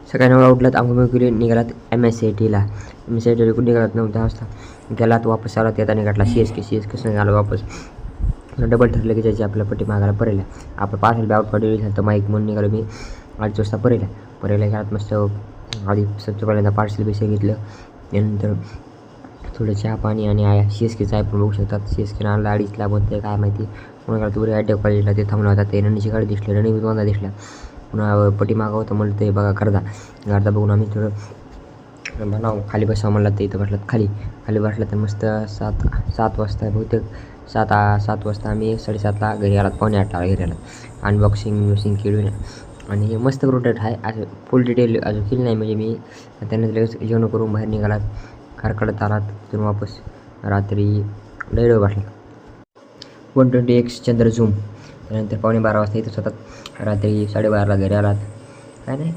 सकाळी 9ला उठलात, आंघोळ केली, निघालात MSCITला. MSCITला निघालात 9 वाजता. गेलात वापस आलात, येता निघाला CSK आला वापस. डबल ठरलं की त्याची आपल्या पट्टी मागायला परेल. आपलं पार्सल बी आउट झालं तर माईक म्हणून निघालो मी 8 वाजता परेला घरात मस्त आधी सबसे पहिल्यांदा पार्सल बिसे घेतलं. त्यानंतर थोडं चहा पाणी आणि CSKचा आहे पण बघू शकतात. CSKनं आणला 2.5 लाख बनते काय माहिती. पुन्हा तुरी ITI कॉलेजला ते थांबला होता. ते रणीची गाडी दिसली, रणी बी दोनदा दिसला. पुन्हा पट्टी मागावं तर म्हणलं ते बघा गर्दा बघून आम्ही थोडं बनाव खाली बसावं म्हणलं. ते इथं बसलात खाली बसला तर मस्त 7 वाजता बहुतेक 7 वाजता आम्ही 7:30ला घरी आलात, 7:45ला घरी आलात. अनबॉक्सिंग केली आणि मस्त प्रोडक्ट आहे. असं फुल डिटेल अजून केली नाही म्हणजे मी. त्यानंतर लगेच जेवण करून बाहेर निघालात, कारकडत आलात. तिथून वापस रात्री लय वेळ बसला. 120x चंद्र झूम. त्यानंतर 11:15 वाजता इथंच होतात. रात्री 12:30ला घरी आलात. काय नाही